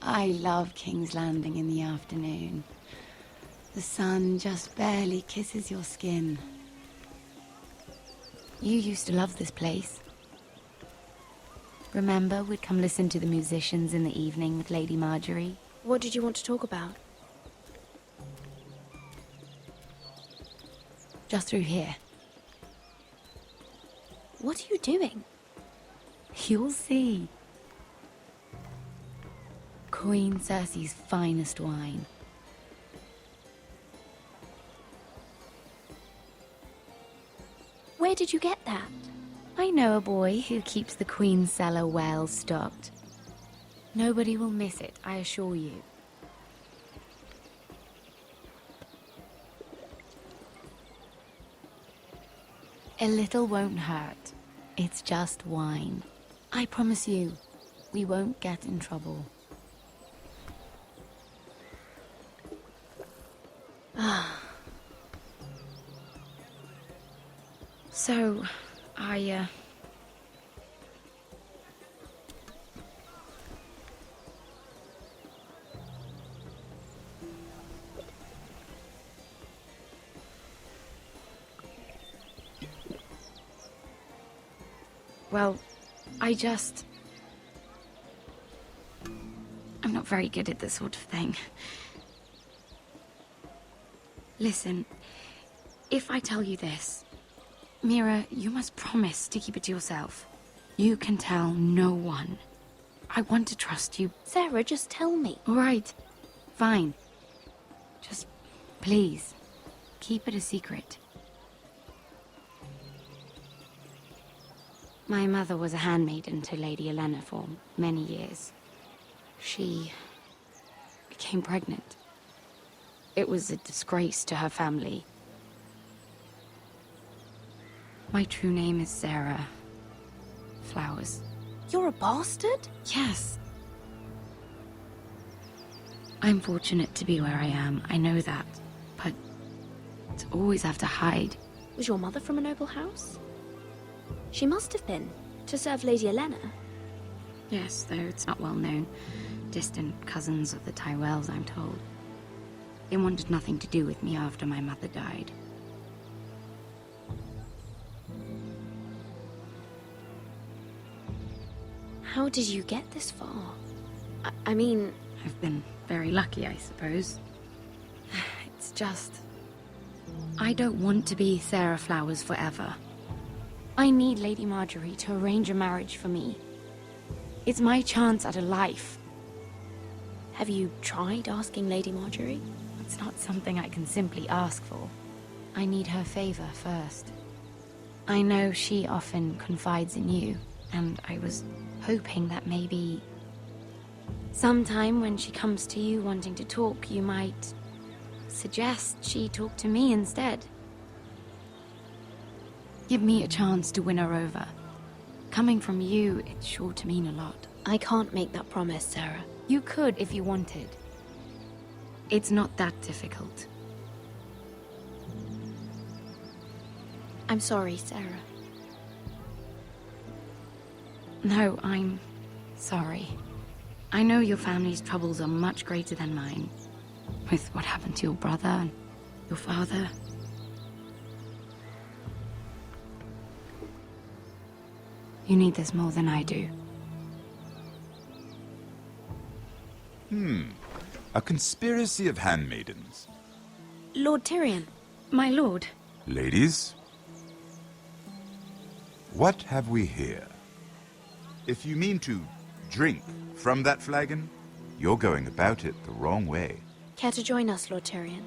I love King's Landing in the afternoon. The sun just barely kisses your skin. You used to love this place. Remember, we'd come listen to the musicians in the evening with Lady Marjorie? What did you want to talk about? Just through here. What are you doing? You'll see. Queen Cersei's finest wine. Where did you get that? I know a boy who keeps the Queen's cellar well stocked. Nobody will miss it, I assure you. A little won't hurt. It's just wine. I promise you, we won't get in trouble. So, well, I'm not very good at this sort of thing. Listen, if I tell you this, Mira, you must promise to keep it to yourself. You can tell no one. I want to trust you. Sarah, just tell me. All right, fine. Just, please, keep it a secret. My mother was a handmaiden to Lady Olenna for many years. She became pregnant. It was a disgrace to her family. My true name is Sarah Flowers. You're a bastard? Yes. I'm fortunate to be where I am, I know that. But to always have to hide. Was your mother from a noble house? She must have been, to serve Lady Olenna. Yes, though it's not well known. Distant cousins of the Tyrells, I'm told. They wanted nothing to do with me after my mother died. How did you get this far? I mean... I've been very lucky, I suppose. It's just... I don't want to be Sarah Flowers forever. I need Lady Marjorie to arrange a marriage for me. It's my chance at a life. Have you tried asking Lady Marjorie? It's not something I can simply ask for. I need her favor first. I know she often confides in you, and I was hoping that maybe... sometime when she comes to you wanting to talk, you might suggest she talk to me instead. Give me a chance to win her over. Coming from you, it's sure to mean a lot. I can't make that promise, Sarah. You could if you wanted. It's not that difficult. I'm sorry, Sarah. No, I'm sorry. I know your family's troubles are much greater than mine. With what happened to your brother and your father. You need this more than I do. A conspiracy of handmaidens. Lord Tyrion. My lord. Ladies, what have we here? If you mean to drink from that flagon, you're going about it the wrong way. Care to join us, Lord Tyrion?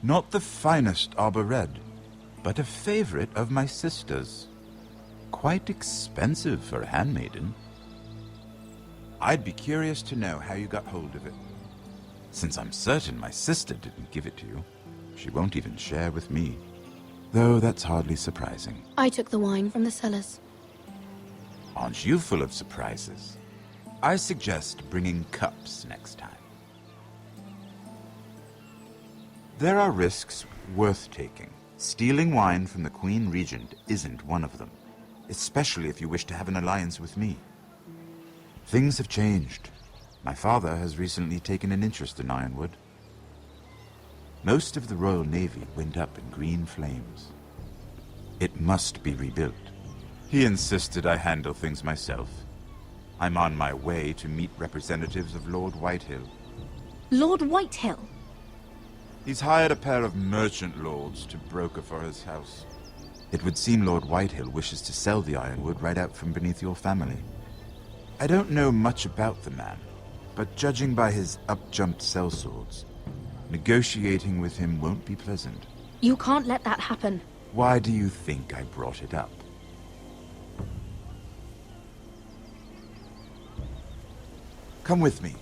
Not the finest arbor red, but a favorite of my sister's. Quite expensive for a handmaiden. I'd be curious to know how you got hold of it. Since I'm certain my sister didn't give it to you, she won't even share with me. Though that's hardly surprising. I took the wine from the cellars. Aren't you full of surprises? I suggest bringing cups next time. There are risks worth taking. Stealing wine from the Queen Regent isn't one of them, especially if you wish to have an alliance with me. Things have changed. My father has recently taken an interest in Ironwood. Most of the Royal Navy went up in green flames. It must be rebuilt. He insisted I handle things myself. I'm on my way to meet representatives of Lord Whitehill. Lord Whitehill? He's hired a pair of merchant lords to broker for his house. It would seem Lord Whitehill wishes to sell the ironwood right out from beneath your family. I don't know much about the man, but judging by his up-jumped sellswords, negotiating with him won't be pleasant. You can't let that happen. Why do you think I brought it up? Come with me.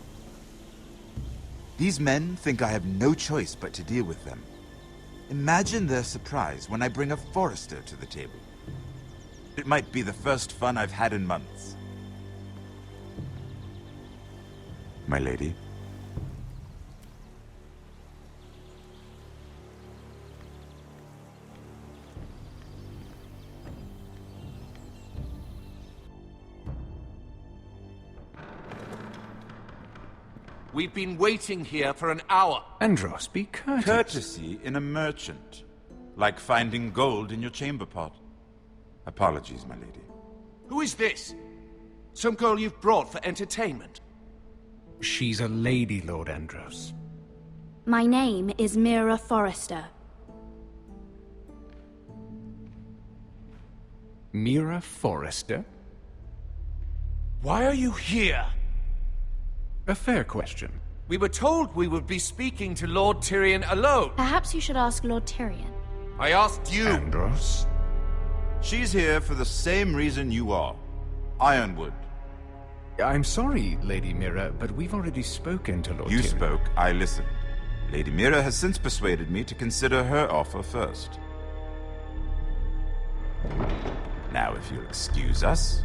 These men think I have no choice but to deal with them. Imagine their surprise when I bring a forester to the table. It might be the first fun I've had in months. My lady? We've been waiting here for an hour. Andros, be courteous. Courtesy in a merchant. Like finding gold in your chamber pot. Apologies, my lady. Who is this? Some girl you've brought for entertainment? She's a lady, Lord Andros. My name is Mira Forrester. Mira Forrester? Why are you here? A fair question. We were told we would be speaking to Lord Tyrion alone. Perhaps you should ask Lord Tyrion. I asked you. Andros? She's here for the same reason you are. Ironwood. I'm sorry, Lady Mira, but we've already spoken to Lord You Tyrion. spoke, I listened. Lady Mira has since persuaded me to consider her offer first. Now, if you'll excuse us...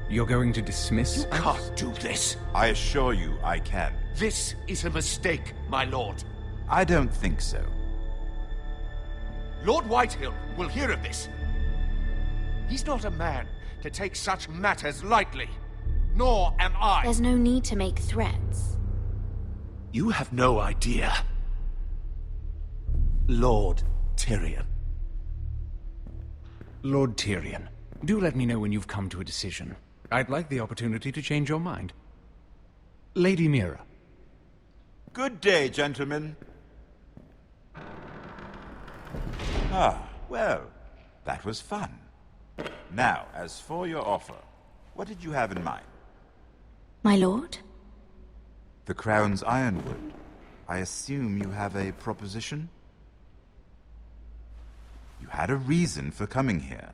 You're going to dismiss You us? can't do this. I assure you I can. This is a mistake, my lord. I don't think so. Lord Whitehill will hear of this. He's not a man to take such matters lightly. Nor am I. There's no need to make threats. You have no idea. Lord Tyrion. Lord Tyrion, do let me know when you've come to a decision. I'd like the opportunity to change your mind. Lady Mira. Good day, gentlemen. Ah, well, that was fun. Now, as for your offer, what did you have in mind? My lord? The Crown's Ironwood. I assume you have a proposition? You had a reason for coming here.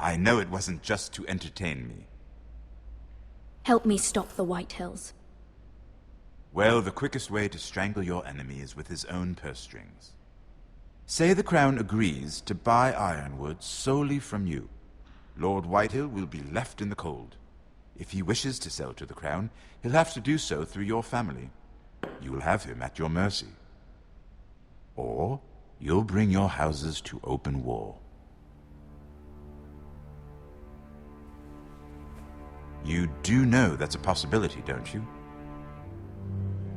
I know it wasn't just to entertain me. Help me stop the Whitehills. Well, the quickest way to strangle your enemy is with his own purse strings. Say the Crown agrees to buy Ironwood solely from you. Lord Whitehill will be left in the cold. If he wishes to sell to the Crown, he'll have to do so through your family. You will have him at your mercy. Or you'll bring your houses to open war. You do know that's a possibility, don't you?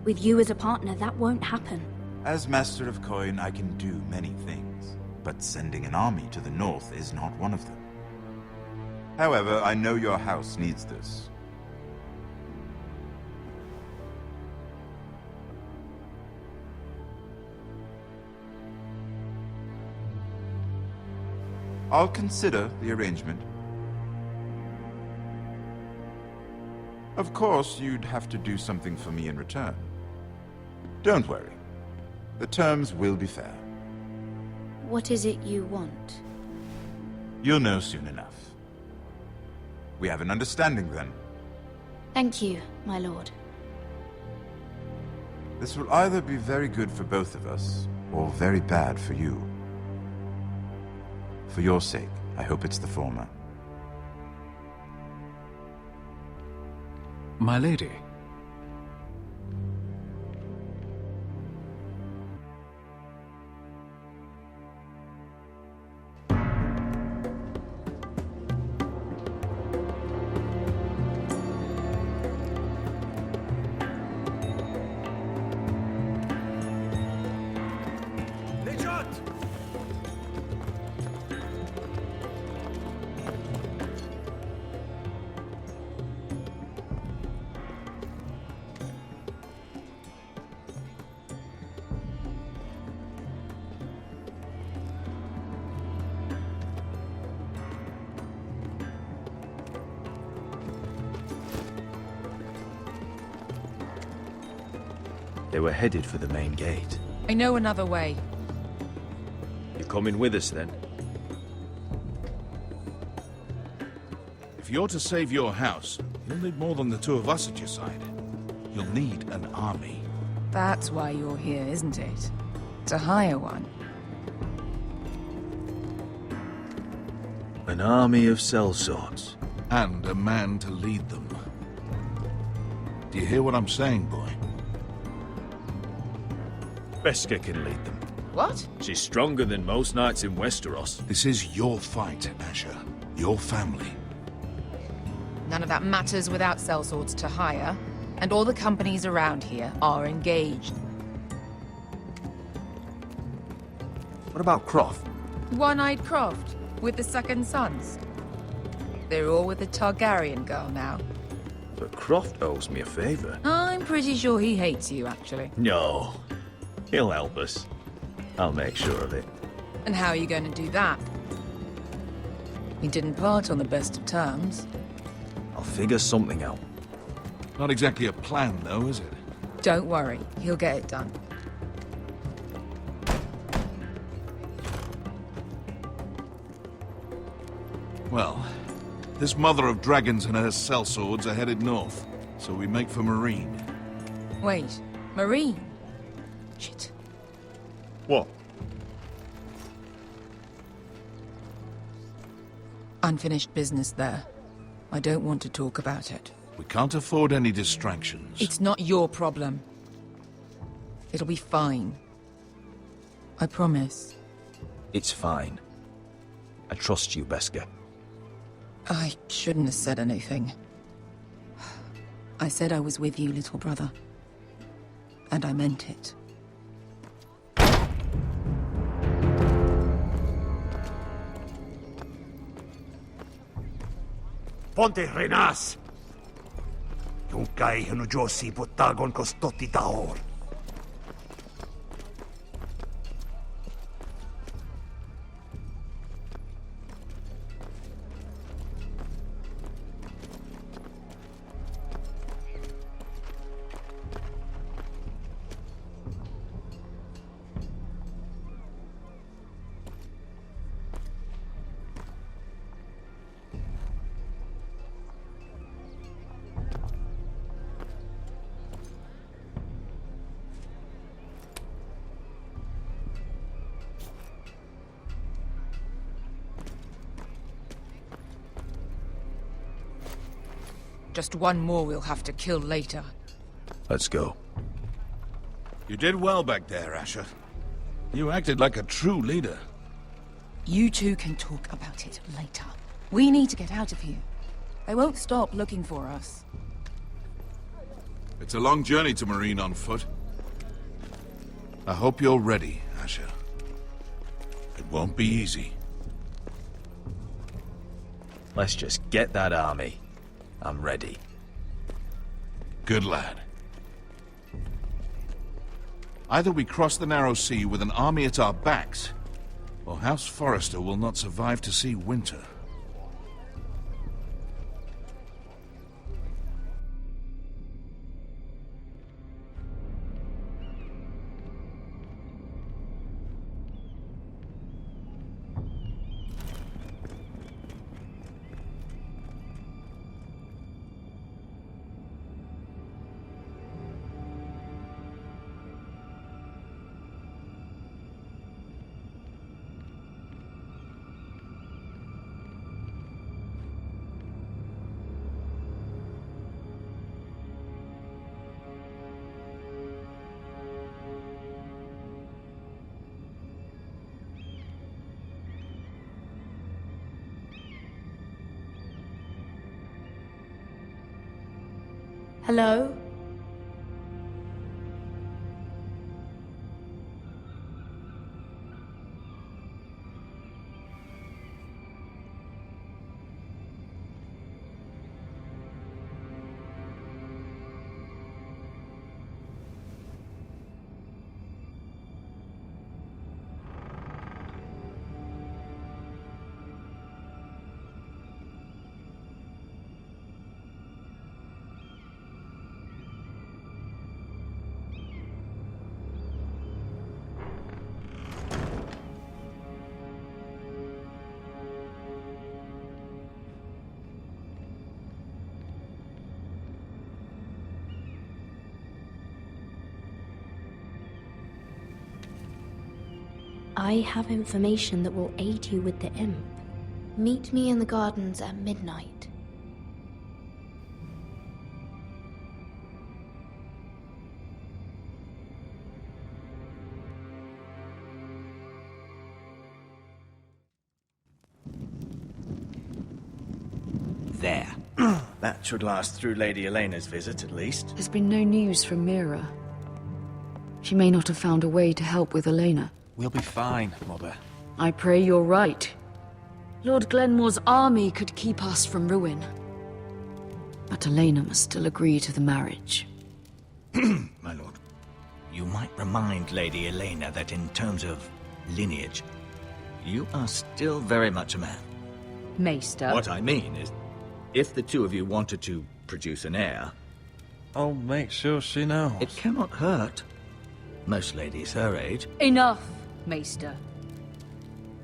With you as a partner, that won't happen. As Master of Coin, I can do many things, but sending an army to the north is not one of them. However, I know your house needs this. I'll consider the arrangement. Of course, you'd have to do something for me in return. Don't worry. The terms will be fair. What is it you want? You'll know soon enough. We have an understanding then. Thank you, my lord. This will either be very good for both of us, or very bad for you. For your sake, I hope it's the former. My lady. They were headed for the main gate. I know another way. You're coming with us then? If you're to save your house, you'll need more than the two of us at your side. You'll need an army. That's why you're here, isn't it? To hire one. An army of sellswords. And a man to lead them. Do you hear what I'm saying, boy? Beska can lead them. What? She's stronger than most knights in Westeros. This is your fight, Asher. Your family. None of that matters without sellswords to hire, and all the companies around here are engaged. What about Croft? One-Eyed Croft, with the second sons. They're all with the Targaryen girl now. But Croft owes me a favor. I'm pretty sure he hates you, actually. No. He'll help us. I'll make sure of it. And how are you going to do that? We didn't part on the best of terms. I'll figure something out. Not exactly a plan, though, is it? Don't worry, he'll get it done. Well, this mother of dragons and her sellswords are headed north, so we make for Marine. Wait, Marine? Shit. What? Unfinished business there. I don't want to talk about it. We can't afford any distractions. It's not your problem. It'll be fine. I promise. It's fine. I trust you, Beska. I shouldn't have said anything. I said I was with you, little brother. And I meant it. Ponte renas! Yung kay Josi putagon kostotti taor. Just one more we'll have to kill later. Let's go. You did well back there, Asher. You acted like a true leader. You two can talk about it later. We need to get out of here. They won't stop looking for us. It's a long journey to Marine on foot. I hope you're ready, Asher. It won't be easy. Let's just get that army. I'm ready. Good lad. Either we cross the narrow sea with an army at our backs, or House Forrester will not survive to see winter. Hello? I have information that will aid you with the imp. Meet me in the gardens at midnight. There. That should last through Lady Elena's visit, at least. There's been no news from Mira. She may not have found a way to help with Elena. We'll be fine, Mother. I pray you're right. Lord Glenmore's army could keep us from ruin. But Elena must still agree to the marriage. My lord. You might remind Lady Elena that in terms of lineage, you are still very much a man. Maester. What I mean is, if the two of you wanted to produce an heir, I'll make sure she knows. it cannot hurt. Most ladies her age. Enough, Maester.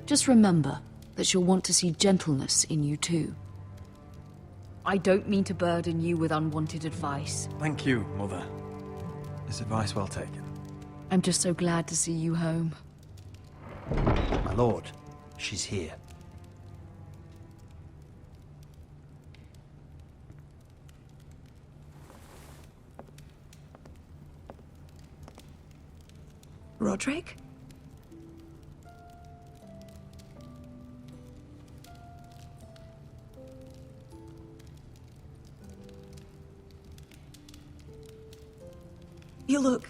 Just remember that she'll want to see gentleness in you too. I don't mean to burden you with unwanted advice. Thank you, Mother. This advice well taken. I'm just so glad to see you home. My lord, she's here. Roderick? You look...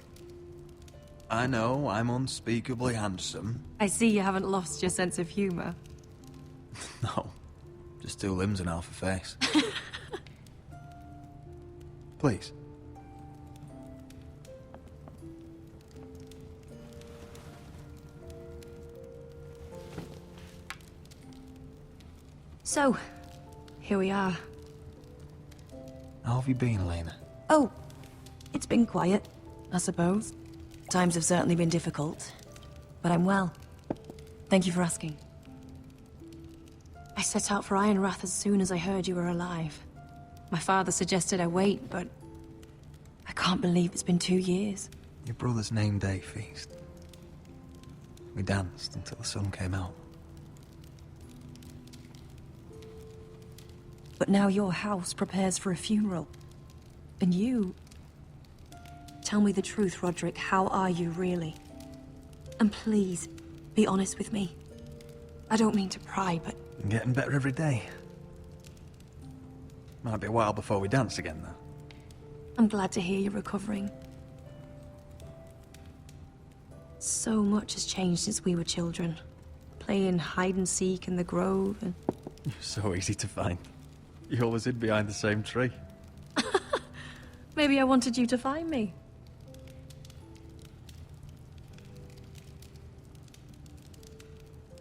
I know I'm unspeakably handsome. I see you haven't lost your sense of humor. No, just 2 limbs and half a face. Please. So, here we are. How have you been, Elena? Oh, it's been quiet, I suppose. Times have certainly been difficult, but I'm well. Thank you for asking. I set out for Ironrath as soon as I heard you were alive. My father suggested I wait, but I can't believe it's been 2 years. Your brother's name day feast. We danced until the sun came out. But now your house prepares for a funeral. And you... Tell me the truth, Roderick. How are you, really? And please, be honest with me. I don't mean to pry, but... I'm getting better every day. Might be a while before we dance again, though. I'm glad to hear you're recovering. So much has changed since we were children. Playing hide-and-seek in the grove and... You're so easy to find. You always hid behind the same tree. Maybe I wanted you to find me.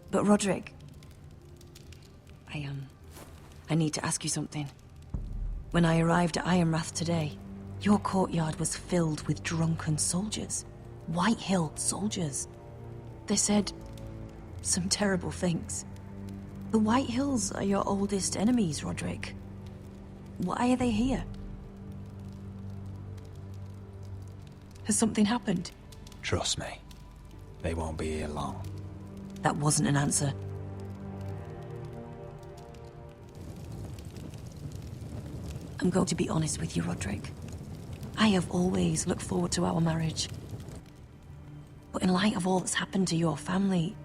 But Roderick... I need to ask you something. When I arrived at Ironrath today, your courtyard was filled with drunken soldiers. White Hill soldiers. They said some terrible things. The White Hills are your oldest enemies, Roderick. Why are they here? Has something happened? Trust me. They won't be here long. That wasn't an answer. I'm going to be honest with you, Roderick. I have always looked forward to our marriage. But in light of all that's happened to your family...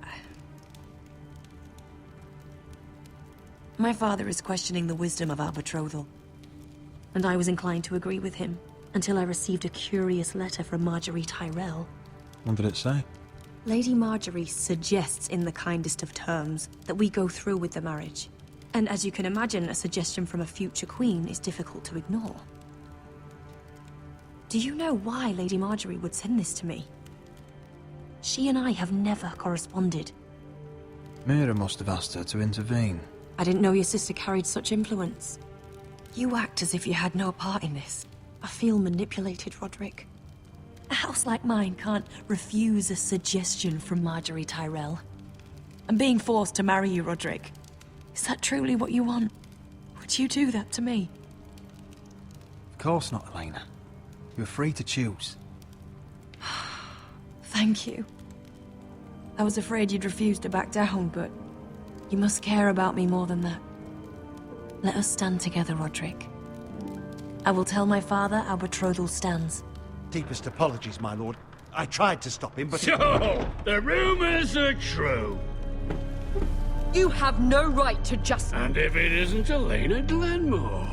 My father is questioning the wisdom of our betrothal. And I was inclined to agree with him, until I received a curious letter from Marjorie Tyrell. What did it say? Lady Marjorie suggests in the kindest of terms that we go through with the marriage. And as you can imagine, a suggestion from a future queen is difficult to ignore. Do you know why Lady Marjorie would send this to me? She and I have never corresponded. Mira must have asked her to intervene. I didn't know your sister carried such influence. You act as if you had no part in this. I feel manipulated, Roderick. A house like mine can't refuse a suggestion from Marjorie Tyrell. I'm being forced to marry you, Roderick. Is that truly what you want? Would you do that to me? Of course not, Elena. You're free to choose. Thank you. I was afraid you'd refuse to back down, but you must care about me more than that. Let us stand together, Roderick. I will tell my father our betrothal stands. Deepest apologies, my lord. I tried to stop him, but... So, the rumors are true. You have no right to just... And if it isn't Elena Glenmore?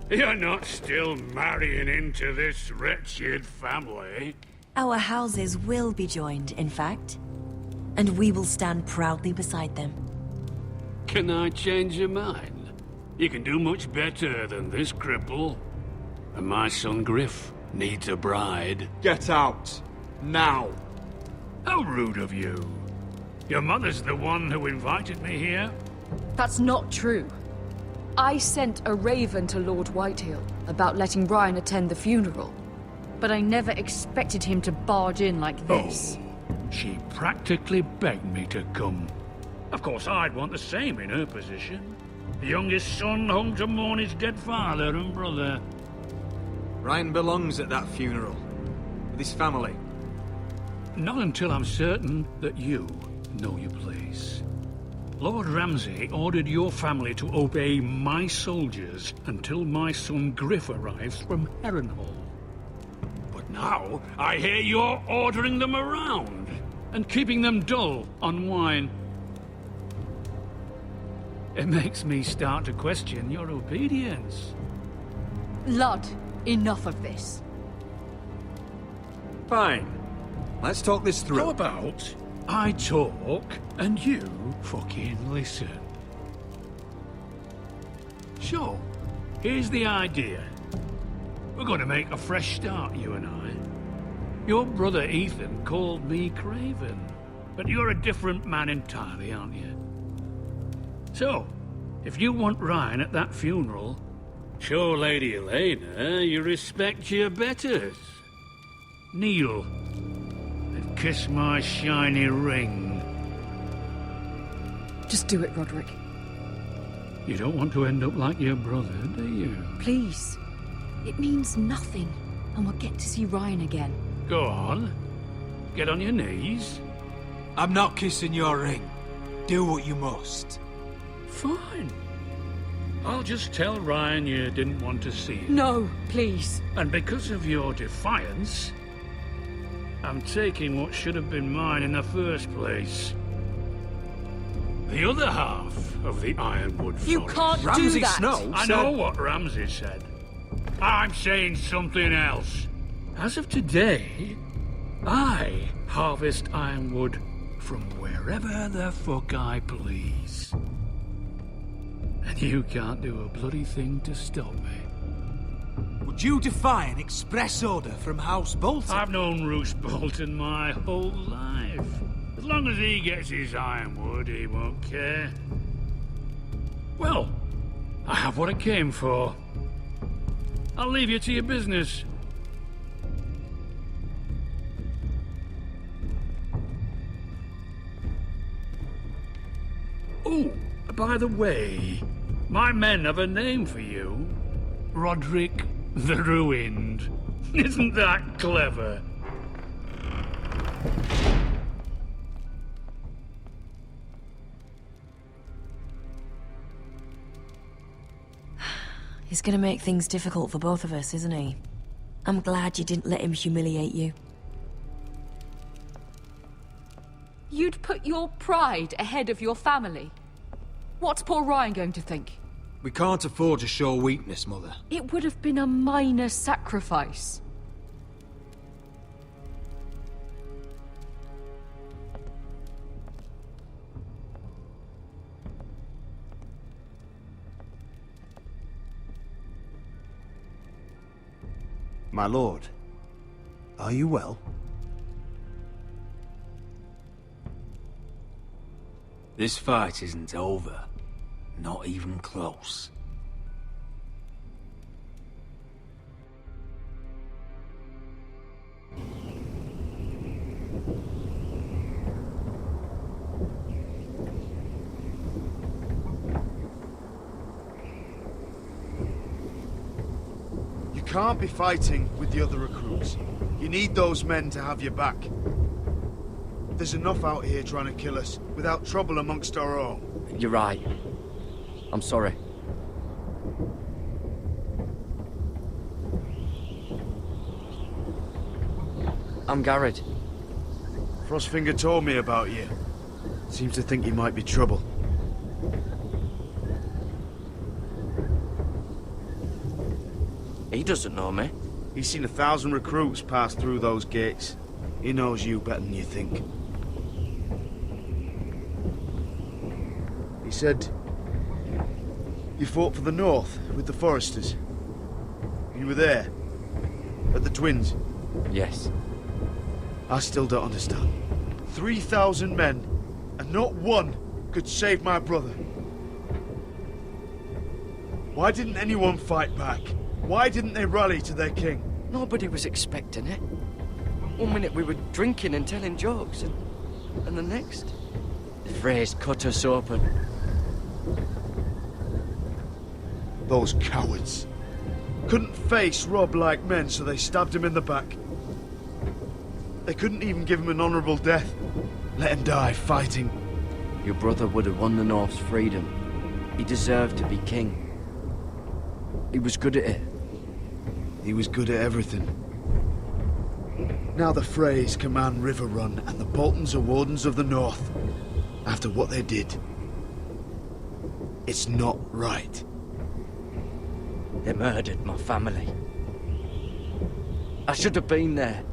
You're not still marrying into this wretched family? Our houses will be joined, in fact. And we will stand proudly beside them. Can I change your mind? You can do much better than this cripple. And my son Griff needs a bride. Get out. Now. How rude of you. Your mother's the one who invited me here? That's not true. I sent a raven to Lord Whitehill about letting Ryan attend the funeral. But I never expected him to barge in like this. Oh, she practically begged me to come. Of course, I'd want the same in her position. The youngest son home to mourn his dead father and brother. Ryan belongs at that funeral. With his family. Not until I'm certain that you know your place. Lord Ramsay ordered your family to obey my soldiers until my son Griff arrives from Harrenhal. But now, I hear you're ordering them around and keeping them dull on wine. It makes me start to question your obedience. Lud, enough of this. Fine. Let's talk this through. How about I talk and you fucking listen? So, here's the idea. We're going to make a fresh start, you and I. Your brother Ethan called me Craven, but you're a different man entirely, aren't you? So, if you want Ryan at that funeral, show Lady Elena you respect your betters. Kneel and kiss my shiny ring. Just do it, Roderick. You don't want to end up like your brother, do you? Please. It means nothing, and we'll get to see Ryan again. Go on. Get on your knees. I'm not kissing your ring. Do what you must. Fine. I'll just tell Ryan you didn't want to see him. No, please. And because of your defiance, I'm taking what should have been mine in the first place. The other half of the Ironwood Forest. You can't Ramsay do that! Snow I said... know what Ramsay said. I'm saying something else. As of today, I harvest ironwood from wherever the fuck I please. And you can't do a bloody thing to stop me. Would you defy an express order from House Bolton? I've known Roose Bolton my whole life. As long as he gets his ironwood, he won't care. Well, I have what I came for. I'll leave you to your business. Oh, by the way, my men have a name for you. Roderick the Ruined. Isn't that clever? He's gonna make things difficult for both of us, isn't he? I'm glad you didn't let him humiliate you. You'd put your pride ahead of your family. What's poor Ryan going to think? We can't afford to show weakness, Mother. It would have been a minor sacrifice. My lord, are you well? This fight isn't over. Not even close. You can't be fighting with the other recruits. You need those men to have your back. There's enough out here trying to kill us, without trouble amongst our own. You're right. I'm sorry. I'm Garrett. Frostfinger told me about you. Seems to think you might be trouble. He doesn't know me. He's seen 1,000 recruits pass through those gates. He knows you better than you think. He said you fought for the North with the Foresters. You were there, at the Twins. Yes. I still don't understand. 3,000 men, and not one could save my brother. Why didn't anyone fight back? Why didn't they rally to their king? Nobody was expecting it. One minute we were drinking and telling jokes, and the next, the Freys cut us open. Those cowards. Couldn't face Rob like men, so they stabbed him in the back. They couldn't even give him an honorable death. Let him die fighting. Your brother would have won the North's freedom. He deserved to be king. He was good at it. He was good at everything. Now the Freys command River Run, and the Boltons are Wardens of the North. After what they did. It's not right. They murdered my family. I should have been there.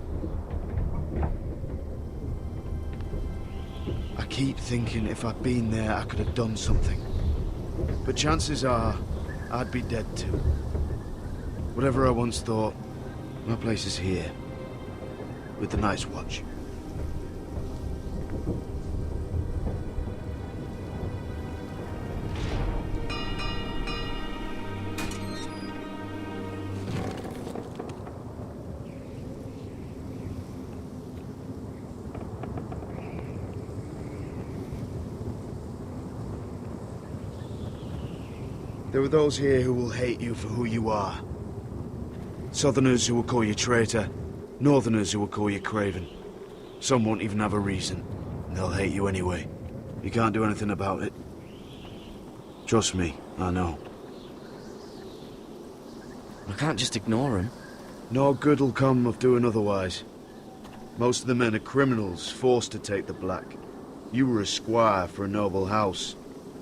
I keep thinking if I'd been there, I could have done something. But chances are, I'd be dead too. Whatever I once thought, my place is here. With the Night's Watch. There are those here who will hate you for who you are. Southerners who will call you traitor, Northerners who will call you craven. Some won't even have a reason, and they'll hate you anyway. You can't do anything about it. Trust me, I know. I can't just ignore him. No good will come of doing otherwise. Most of the men are criminals, forced to take the black. You were a squire for a noble house.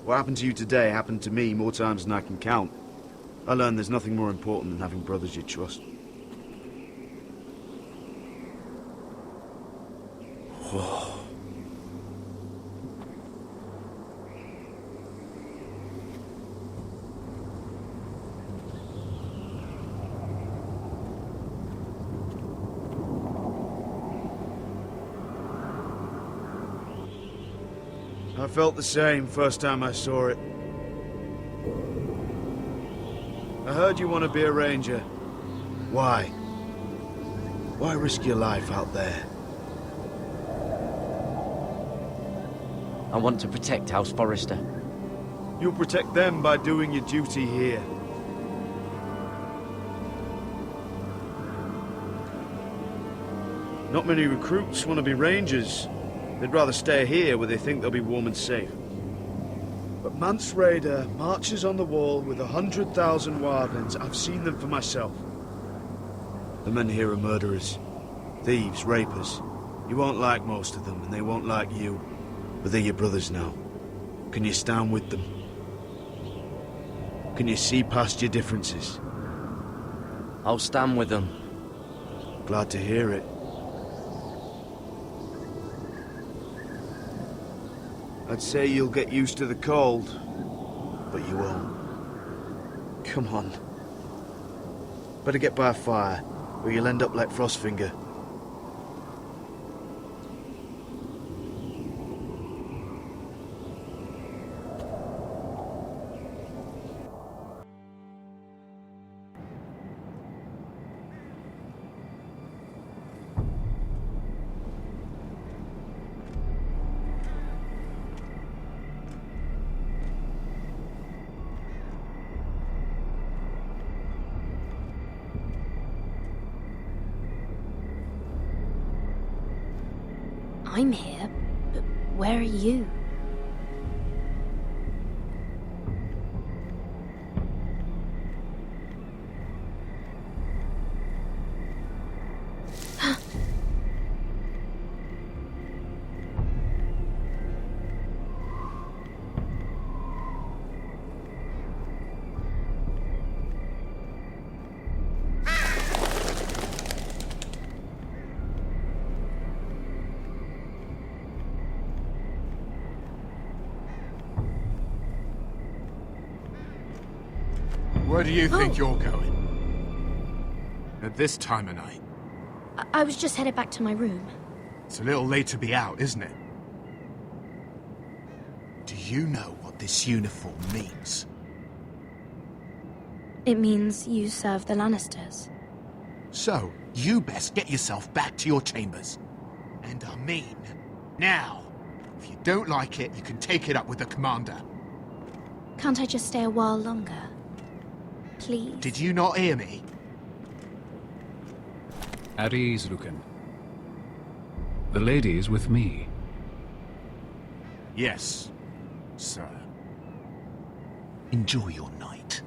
What happened to you today happened to me more times than I can count. I learned there's nothing more important than having brothers you trust. Whoa. I felt the same first time I saw it. I heard you want to be a ranger. Why? Why risk your life out there? I want to protect House Forrester. You'll protect them by doing your duty here. Not many recruits want to be rangers. They'd rather stay here where they think they'll be warm and safe. But Mance Rayder marches on the wall with 100,000 wildlings. I've seen them for myself. The men here are murderers. Thieves, rapers. You won't like most of them, and they won't like you. But they're your brothers now. Can you stand with them? Can you see past your differences? I'll stand with them. Glad to hear it. I'd say you'll get used to the cold, but you won't. Come on. Better get by a fire, or you'll end up like Frostfinger. I'm here, but where are you? Where do you think you're going? At this time of night? I was just headed back to my room. It's a little late to be out, isn't it? Do you know what this uniform means? It means you serve the Lannisters. So, you best get yourself back to your chambers. And I mean, now. If you don't like it, you can take it up with the commander. Can't I just stay a while longer? Please? Did you not hear me? At ease, Lucan. The lady is with me. Yes, sir. Enjoy your night.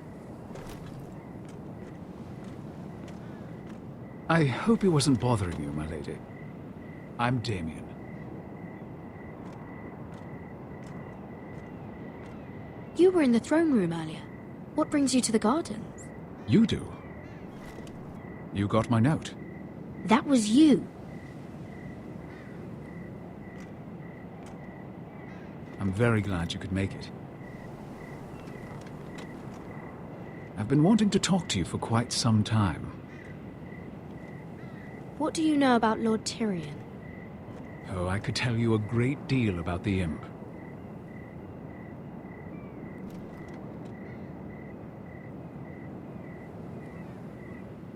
I hope he wasn't bothering you, my lady. I'm Damien. You were in the throne room earlier. What brings you to the gardens? You do. You got my note. That was you. I'm very glad you could make it. I've been wanting to talk to you for quite some time. What do you know about Lord Tyrion? Oh, I could tell you a great deal about the Imp.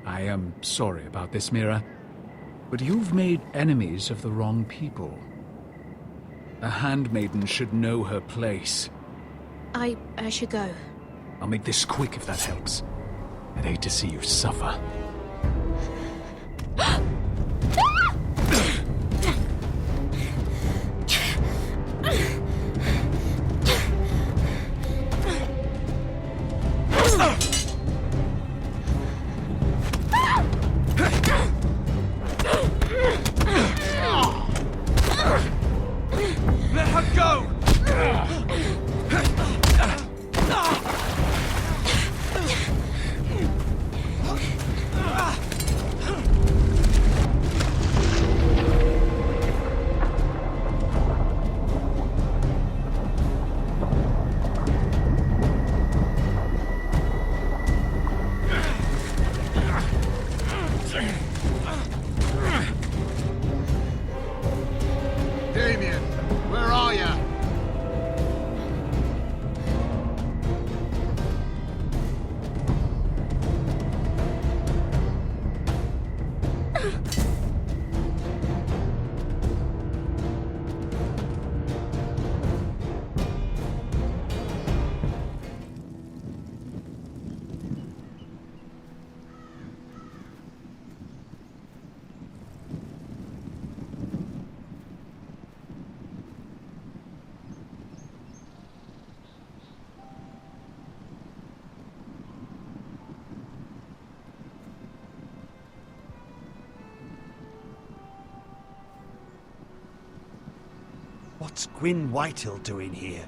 I am sorry about this, Mira, but you've made enemies of the wrong people. A handmaiden should know her place. I should go. I'll make this quick if that helps. I'd hate to see you suffer. Let her go! Damien, where are you? What's Gwyn Whitehill doing here?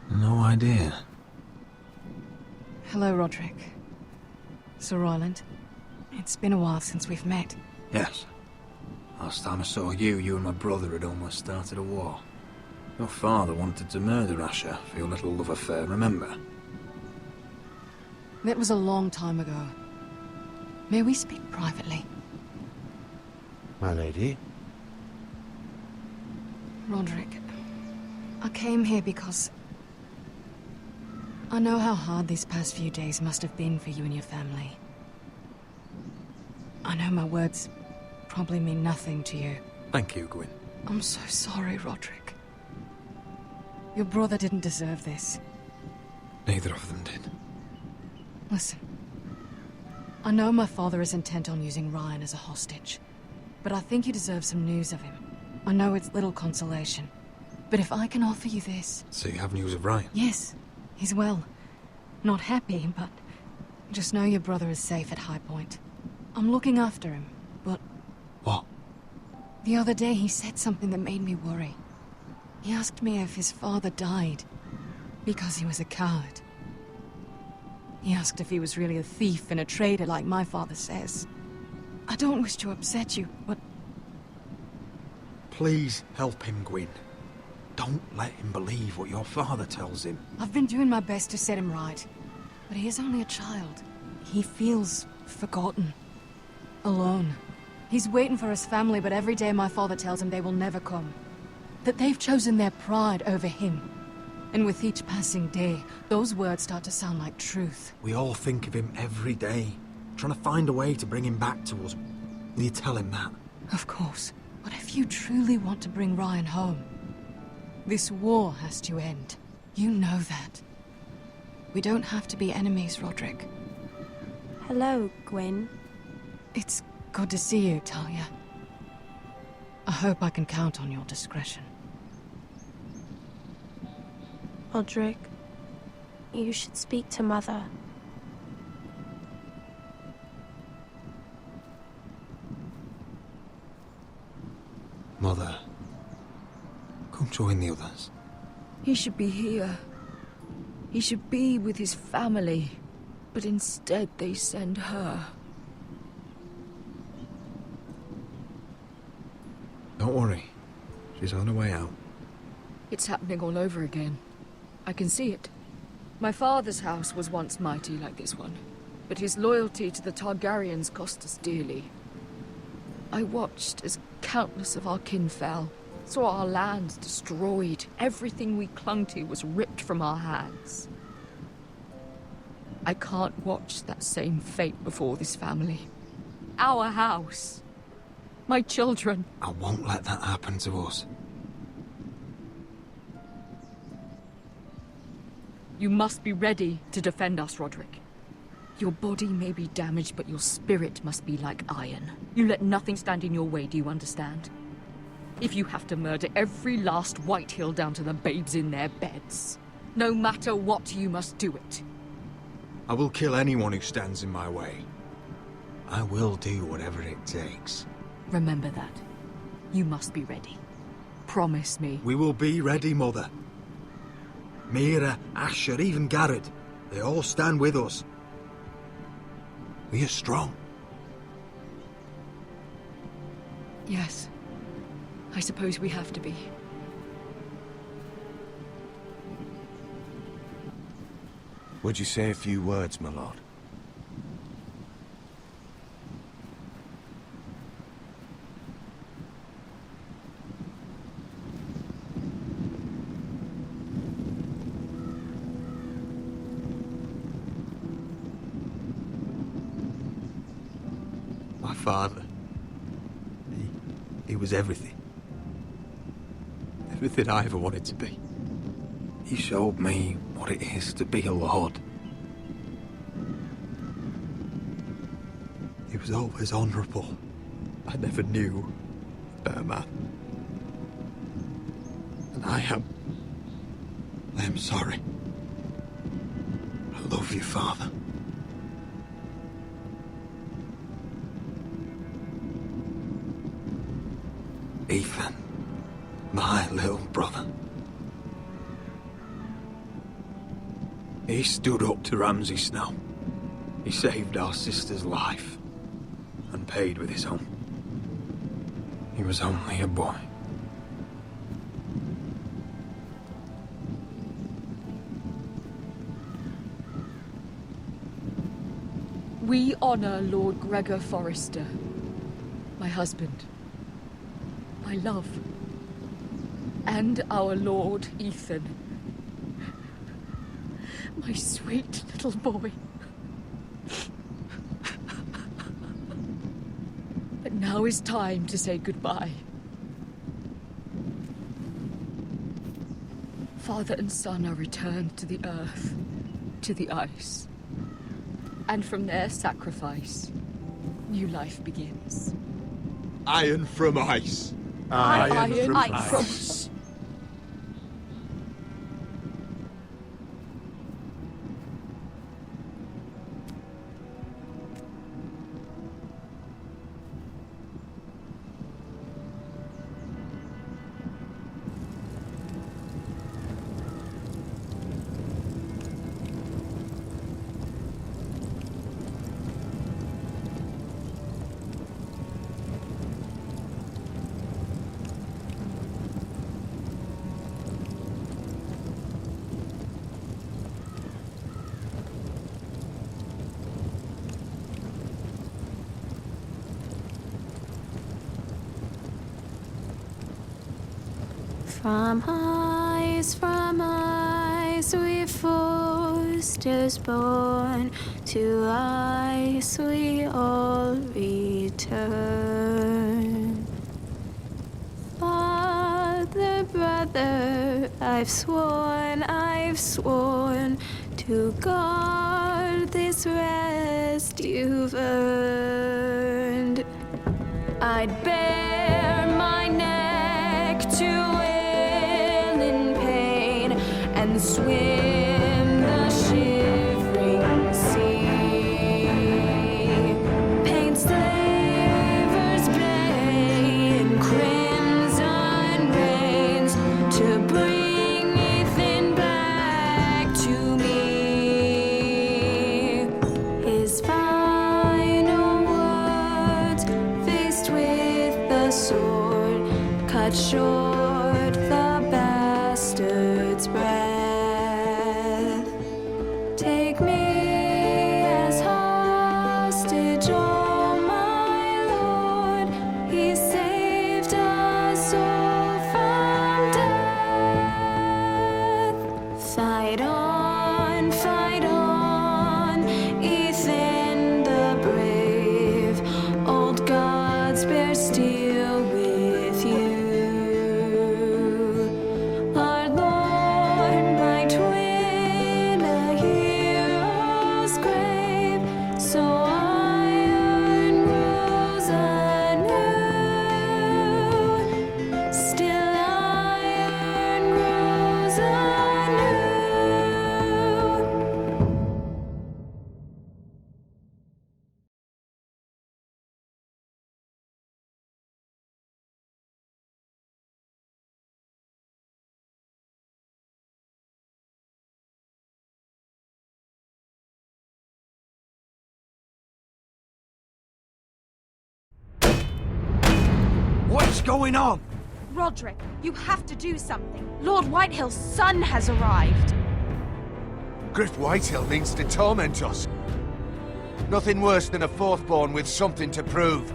No idea. Hello, Roderick. Sir Royland. It's been a while since we've met. Yes. Last time I saw you, you and my brother had almost started a war. Your father wanted to murder Asher for your little love affair, remember? That was a long time ago. May we speak privately? My lady? Roderick, I came here because I know how hard these past few days must have been for you and your family. I know my words probably mean nothing to you. Thank you, Gwyn. I'm so sorry, Roderick. Your brother didn't deserve this. Neither of them did. Listen, I know my father is intent on using Ryan as a hostage, but I think you deserve some news of him. I know it's little consolation, but if I can offer you this... So you have news of Ryan? Yes, he's well. Not happy, but just know your brother is safe at High Point. I'm looking after him, but... What? The other day he said something that made me worry. He asked me if his father died because he was a coward. He asked if he was really a thief and a traitor like my father says. I don't wish to upset you, but... Please help him, Gwyn. Don't let him believe what your father tells him. I've been doing my best to set him right, but he is only a child. He feels forgotten, alone. He's waiting for his family, but every day my father tells him they will never come. That they've chosen their pride over him. And with each passing day, those words start to sound like truth. We all think of him every day, trying to find a way to bring him back to us. Will you tell him that? Of course. But if you truly want to bring Ryan home, this war has to end. You know that. We don't have to be enemies, Roderick. Hello, Gwyn. It's good to see you, Talia. I hope I can count on your discretion. Roderick, you should speak to Mother. Mother, come join the others. He should be here. He should be with his family. But instead they send her. Don't worry. She's on her way out. It's happening all over again. I can see it. My father's house was once mighty like this one, but his loyalty to the Targaryens cost us dearly. I watched as countless of our kin fell, saw our lands destroyed, everything we clung to was ripped from our hands. I can't watch that same fate before this family. Our house. My children. I won't let that happen to us. You must be ready to defend us, Roderick. Your body may be damaged, but your spirit must be like iron. You let nothing stand in your way, do you understand? If you have to murder every last Whitehill down to the babes in their beds, no matter what, you must do it. I will kill anyone who stands in my way. I will do whatever it takes. Remember that. You must be ready. Promise me. We will be ready, Mother. Mira, Asher, even Garrett, they all stand with us. We are strong. Yes. I suppose we have to be. Would you say a few words, my lord? My father, he was everything. Everything I ever wanted to be. He showed me what it is to be a lord. He was always honourable. I never knew a better man. And I am sorry. I love you, Father. Ethan, my little brother. He stood up to Ramsay Snow. He saved our sister's life and paid with his own. He was only a boy. We honor Lord Gregor Forrester, my husband, my love, and our Lord Ethan, my sweet little boy. But now is time to say goodbye. Father and son are returned to the earth, to the ice. And from their sacrifice, new life begins. Iron from ice. I promise. From ice we foresters born, to ice we all return. Father, brother, I've sworn to guard this rest you've earned. I'd bare my neck to and swim the shivering sea. Paint slavers' bay in crimson rains to bring Ethan back to me. His final words, faced with the sword, cut short the bastard's breath. Take me as hostage, oh my Lord. He saved us all from death. Fight on, Ethan the brave. Old gods bear steel with you. Our Lord might win a hero's grave, so iron rose anew. Still iron rose anew. What's going on? Roderick, you have to do something. Lord Whitehill's son has arrived. Griff Whitehill means to torment us. Nothing worse than a fourthborn with something to prove.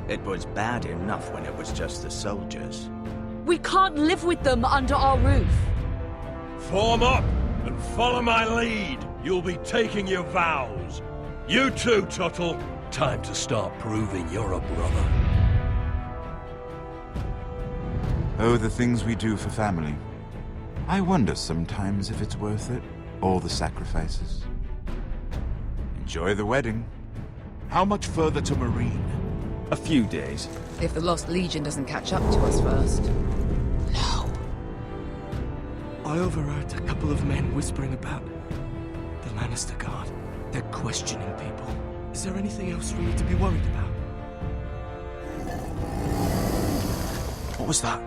It was bad enough when it was just the soldiers. We can't live with them under our roof. Form up and follow my lead. You'll be taking your vows. You too, Tuttle. Time to start proving you're a brother. Oh, the things we do for family. I wonder sometimes if it's worth it, all the sacrifices. Enjoy the wedding. How much further to Marine? A few days. If the Lost Legion doesn't catch up to us first. I overheard a couple of men whispering about the Lannister Guard. They're questioning people. Is there anything else we need to be worried about? What was that?